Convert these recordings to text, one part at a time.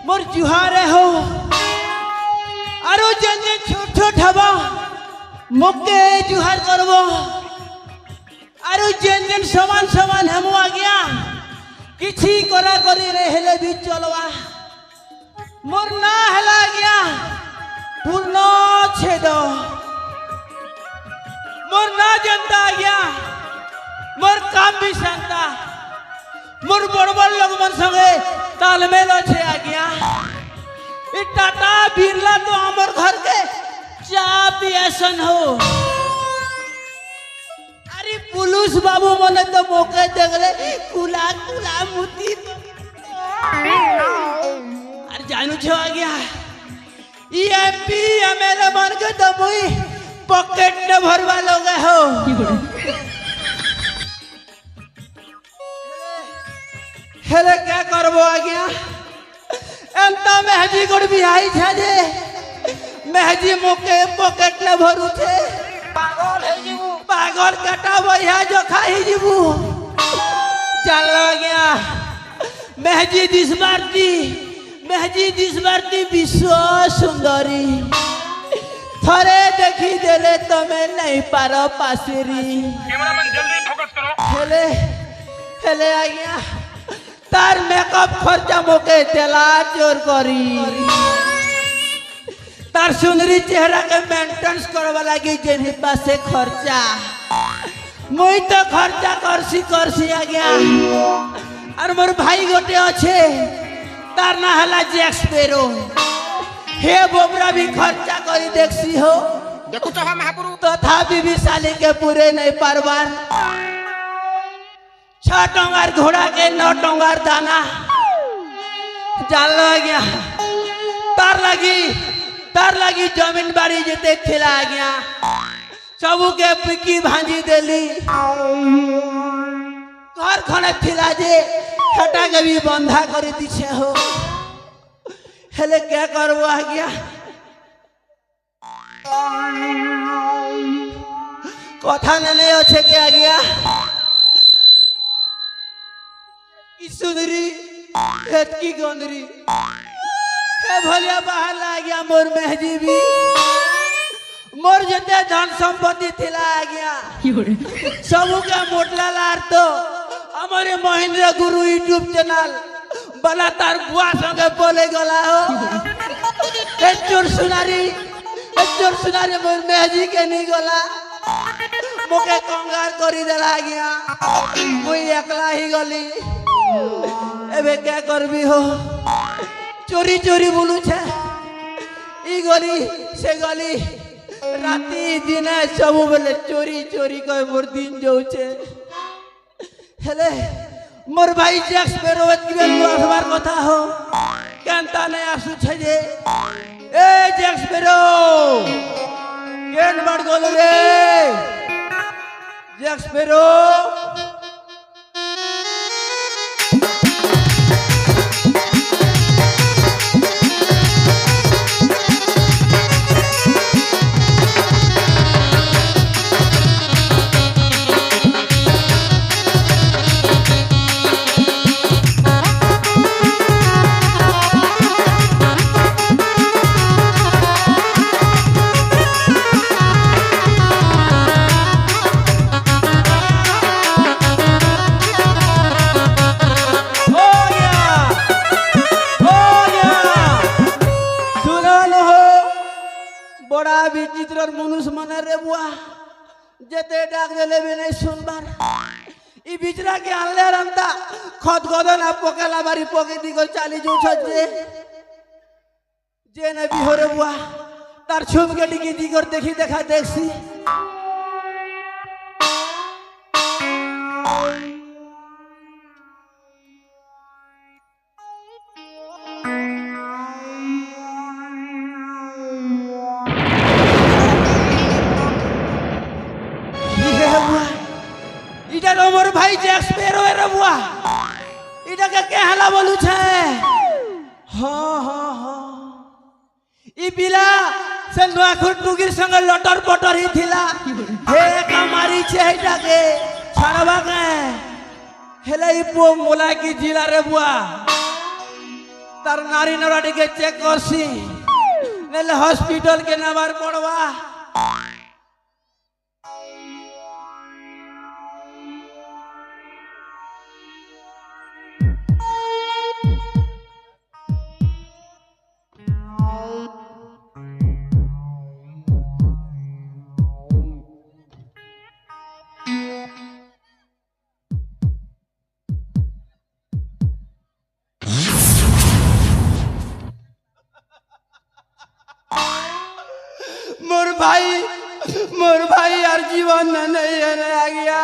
मोर जुहारे हो आरो जेन जेन छोट छोट हवा मोके जुहार करबो आरो जेन जेन समान समान हमु आ गया किछि करा करी रे हेले भी चलवा मोर ना हला गया पूर्ण छेद मोर ना जनता आ गया मोर काम भी शांता मोर बड़ बड़ लोग मन संगे तालमेल अच्छे आ गया टाटा बिरला तो हमर घर के चा पियासन हो अरे पुलिस बाबू मने तो मौके देखले कुला कुला मुती अरे जानू छो आ गया ई एमपी एमएलए बन के तो मुई पॉकेट ने भरवा लोगे हो हेले क्या करबो आ गया एंता मेहजी गुड़ भी आई छे जे मेहजी मोके पॉकेट ने भरू छे पागल है जीवू पागल कटा भैया जो खाई जीवू चल गया मेहजी दिस बारती विश्व सुंदरी थरे देखी देले तमे नहीं पारो पासिरी कैमरामैन जल्दी फोकस करो हेले हेले आ गया तार मेकअप खर्चा मोके तेला चोर करी तार सुंदरी चेहरा के मेंटेनेंस करवा लगी जेनी पासे खर्चा मुई तो खर्चा करसी आ गया और मोर भाई गोटे अच्छे तार ना हला जैक स्पैरो हे बोबरा भी खर्चा करी देखसी हो देखो तो हम महापुरु तथापि भी साली के पूरे नहीं पारबार 6 टंगार घोड़ा के 9 टंगार दाना जान गया तार लगी जमीन बाड़ी जेते खिला गया सबू के पिकी भांजी देली घर खने खिला जे हटा के भी बंधा कर दीछे हो हेले क्या करबो आ गया कथा नहीं अच्छे के आ गया सुंदरी की गोंदरी भलिया बाहर ला गया मोर मेहजी भी मोर जते धन संपत्ति थिला आ गया सबू के मोटला लार तो हमारे महेंद्र गुरु यूट्यूब चैनल बला तार बुआ संगे बोले गला हो चोर सुनारी मोर मेहजी के नहीं गला मोके कंगार करी देला गया कोई एकला ही गली एबे क्या करबी हो चोरी चोरी बोलू छे ई गली से गली राती दिन सब बेले चोरी चोरी कह मोर दिन जाऊ छे हेले मोर भाई जैक स्पैरो की आसबार कथा हो केनता नहीं आसु छे जे ए जैक स्पैरो केन बड़ गोल रे जैक स्पैरो যেতে ডাক দিলে বি নাই শুনবার ই বিচরা কে আনলে রান্তা খত গদনা পকেলা বাড়ি পকে দিগ চালি যাচ্ছে যে না বিহরে বুয়া তার ছুমকে ডিকি দিগর দেখি দেখা দেখছি इटा मोर भाई जैक्स पेरो है रे बुआ इटा के कहला बोलू छे हाँ हाँ हाँ ई बिला से नुआखुर टुगिर संग लटर पटर ही थिला हे कमारी छे इटा के छाड़वा के हेले ई पो मोला की जिला रे बुआ तार नारी नराटी के चेक करसी नेले हॉस्पिटल के नंबर पड़वा मोर भाई यार जीवन में नहीं है आ गया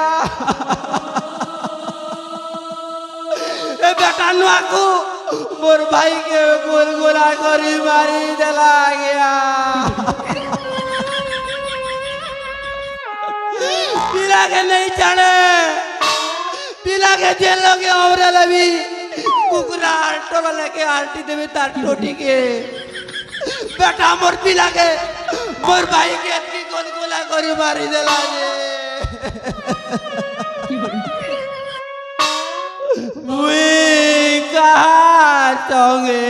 ए बेटा नुआकू मोर भाई के गुलगुला करी मारी दिला गया पिला के नहीं चढ़े पिला के जेल के औरे लबी कुकुरा टोला लेके आल्टी देवी तार टोटी के बेटा मोर पिला के मोर भाई के की गोलगोला करी मारी देला मुई कहा चोंगे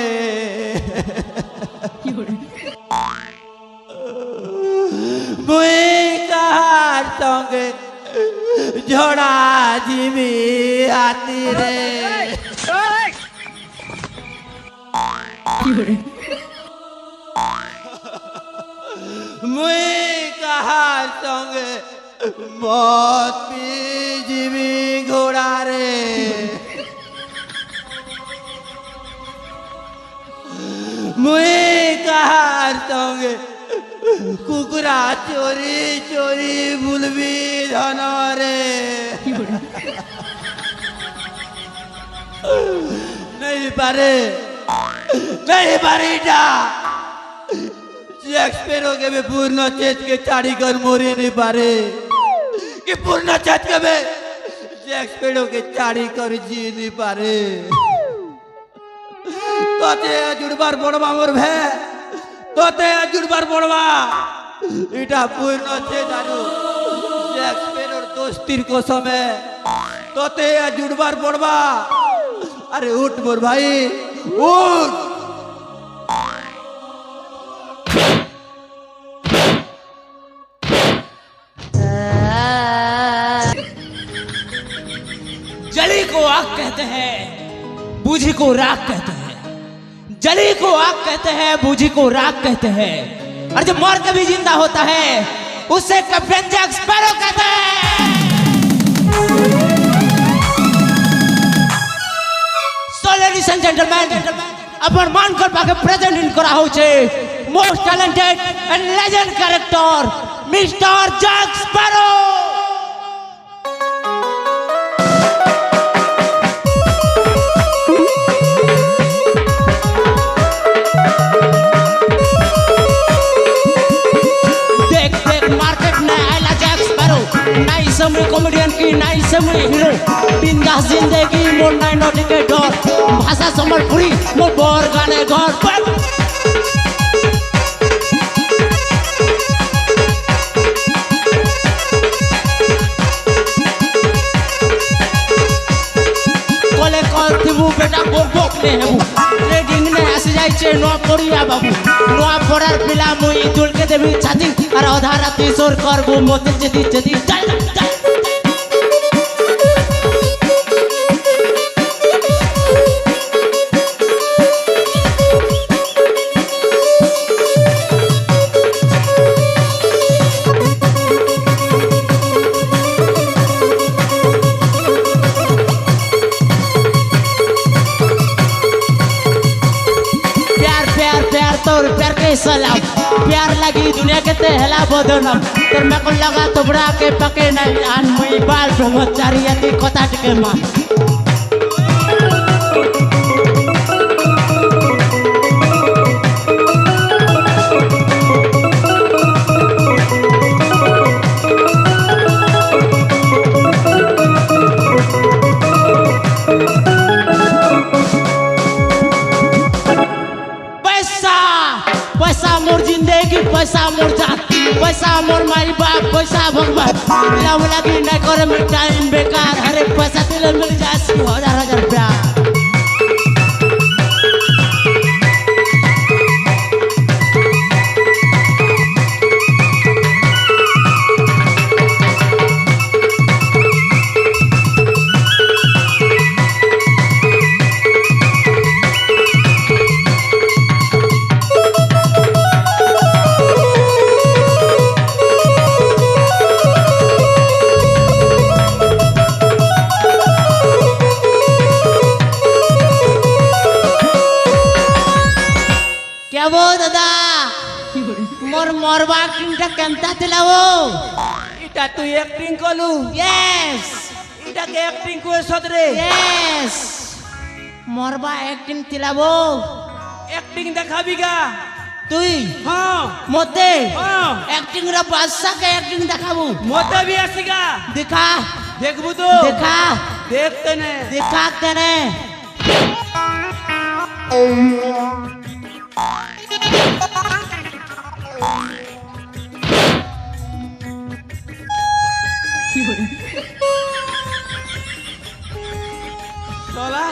मुई कहा चोंगे झोड़ा जीवी हाथी रे मुई कहा संगे मौत पी जीवी घोड़ा रे मुई कहा संगे कुकुरा चोरी चोरी बुलबी धन रे नहीं पारे जा एक्सपेरो के में पूर्ण चेत के चाड़ी कर मोरी नहीं पारे कि पूर्ण चेत के में एक्सपेरो के चाड़ी कर जी नहीं पारे तोते जुड़बार पड़वा मोर भे तोते जुड़बार पड़वा इटा पूर्ण चेत आनु एक्सपेरो दोस्तीर को समय तोते जुड़बार पड़वा अरे उठ मोर भाई उठ जली को आग कहते हैं बूझी को राख कहते हैं जली को आग कहते हैं बूझी को राख कहते हैं और जब मर के भी जिंदा होता है उसे कैप्टन जैक स्पैरो कहते हैं So ladies and gentlemen अपन मान कर पाके प्रेजेंट इन करा हो छे most talented and legend character mister Jack Sparrow नई समय कॉमेडियन की नई समय हीरो बिंदास जिंदगी मोर नई नोटिकेटर भाषा संबलपुरी मोर बर गाने घर कोले कल थिबू बेटा बोक ने हेबू ट्रेडिंग ने आस जाय छे नो पड़िया बाबू नो पड़ार पिला मुई तुल के देबी छाती और आधा राती सोर करबो मोते जदी जदी चल बदनाम तर मैं को लगा तोबड़ा के पके नहीं आन मुई बाल ब्रह्मचारी यति कथा टिके मा पैसा मोर जिंदगी पैसा मोर जात पैसा मोर माई बाप पैसा भगवान लवला की नहीं करे में टाइम बेकार अरे पैसा दिल मिल जाए 1000 रुपया वो दादा मोर मोरबा किंटा केंता तिलावो इटा तू एक्टिंग कलू यस इटा के एक्टिंग को सदरे यस मोरबा एक्टिंग तिलावो एक्टिंग देखाबिगा তুই हां মতে हां एक्टिंग रा बादशाह के एक्टिंग देखाबू मते भी आसीगा दिखा देखबू तो दिखा देखते ने दिखा तने तोला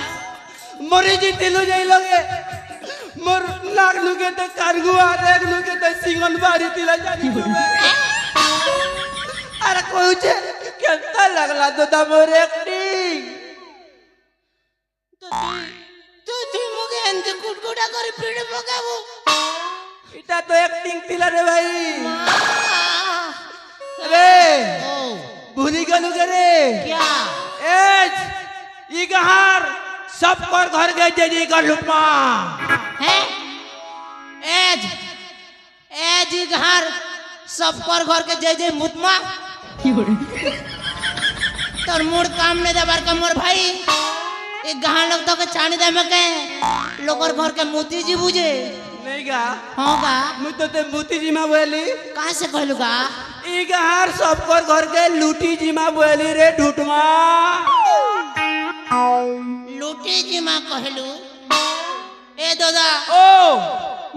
मरी जी दिलु जाई लगे मोर नाक लुके ते कारगुआ देख लुके ते सिंगल बारी तिला जानी अरे कोई छे केंता लगला तो ता मोर एक्टिंग तो तुई मुके एंते कुटकुटा करी पीड़ पकाबो इटा तो एक्टिंग तिला रे भाई रे भूली गलु के रे क्या एज ई गहार सब कर घर गए जे कर लुटमा है एज एज ई घर सब पर घर के जे मुतमा तोर मूड काम ने देबार का मोर भाई एक गहां लोग तो के चाणी दे में के लोकर घर के मोती जी बुझे नहीं गा हां गा मु तो ते मोती जी मा बोली कहां से कहलु गा ई गहार सब कर घर के लूटी जी मा बोली रे ढुटमा लूटी जी मा कहलु ए दादा ओ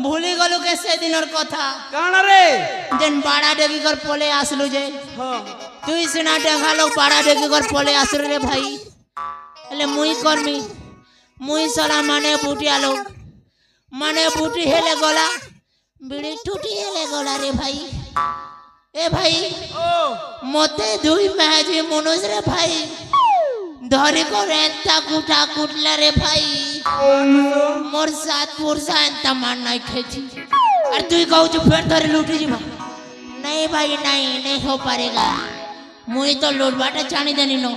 भूली गलु के से दिनर कथा काना रे जेन बाड़ा डेगी कर पोले आसलु जे हां तू सिना डेगा लोग बाड़ा डेगी कर पोले आसलु रे भाई ले मुई करमी मुई सला माने बूटिया लोग माने बूटी हेले गला बिड़ी टूटी हेले गला रे भाई ए भाई ओ मते दुई महाजी मनुज रे भाई धरे को रेंता कुटा कुटला रे भाई मोर साथ पुरसा एंता मान नहीं खेची अरे तू कहू जो फिर धरे लूटी जी नहीं भाई नहीं हो पाएगा मुई तो लोट बाटे छानी देनी नो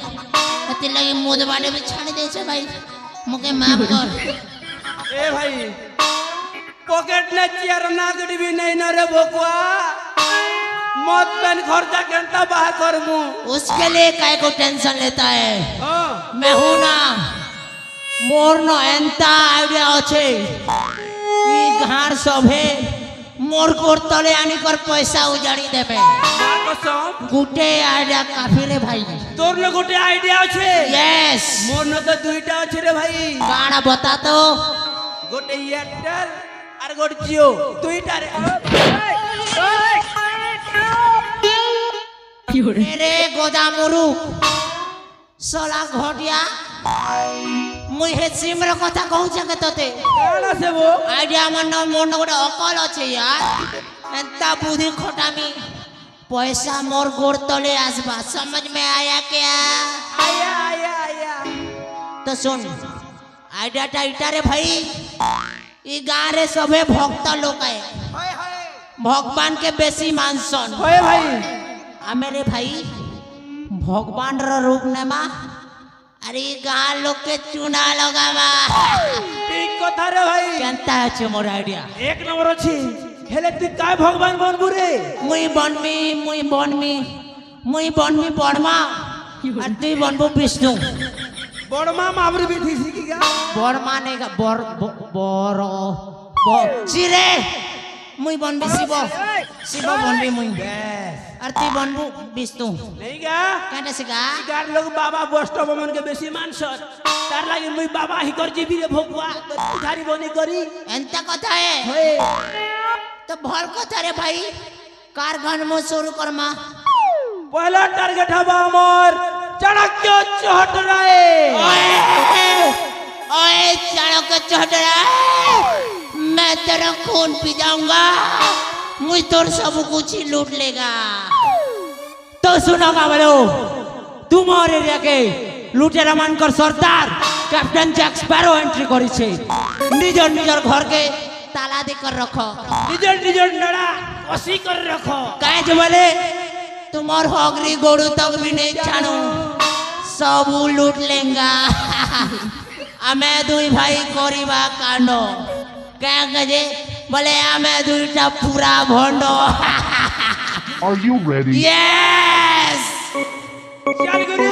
अति लगी मोद बाटे भी छानी दे छे भाई मुके माफ कर ए भाई पॉकेट ने चियर ना गड़ी भी नहीं न रे बोकुआ मत पेन खर्चा केंता बाहर कर मु उसके लिए काय को टेंशन लेता है हां मैं हूं ना मोर नो एंता आइडिया अच्छे ई घार सब है मोर कोर तले आनी कर पैसा उजाड़ी देबे मां कसम गुटे आइडिया काफी रे भाई तोर ने गोटे आइडिया छे यस मोर न तो दुईटा छे रे भाई गाना बता तो गोटे एयरटेल और गोटे जियो दुईटा रे मेरे गोदामुरु सोला घटिया मुई हे सिम रे कथा कहू छके तते काना से वो आइडिया मन मोर न गोटे अकल अछि यार एंता बुद्धि खटामी पैसा मोर गोर तले आसबा समझ में आया क्या आया तो सुन आइडिया टाइटा रे भाई ई गां रे सबे भक्त लोग है हाय भगवान के बेसी मानसन हाय भाई आ मेरे भाई भगवान रो रूप नेमा अरे गां लोग के चुना लगावा ठीक कथा रे भाई केनता अछि मोर आइडिया एक नंबर अछि हेले तू काय भगवान बनबू रे मुई बनमी बर्मा और तुई बनबो विष्णु बड़मा मामरी भी थी सीखी क्या बर्मा ने का चिरे मुई बनबी शिव बनबी मुई और तुई बनबो विष्णु नहीं क्या कहने से का गार लोग बाबा वैष्णव मन के बेसी मानसर तार लागे मुई बाबा ही कर जीबी रे भगवा धारी बनी करी एंता कथा है होए तो भल कथा रे भाई कार घन मो शुरू करमा पहला टारगेट हवा अमर चाणक्य चौहटराए ओए चाणक्य चौहटरा मैं तेरा खून पी जाऊंगा मुझ तोर सब कुछ ही लूट लेगा तो सुनो बोलो तुम्हारे एरिया के लुटेरा मानकर सरदार कैप्टन जैक स्पैरो एंट्री करिছে निजर निजर घर के ताला देकर रखो निजर नड़ा कसी कर रखो काहे जो बोले तुम्हार हगरी गोड़ू तक भी नहीं छानू सब लूट लेंगा हमें दुई भाई कोरीबा कांडो क्या कहे बोले हमें दुईटा पूरा भंडो Are you ready? यस चल गुरु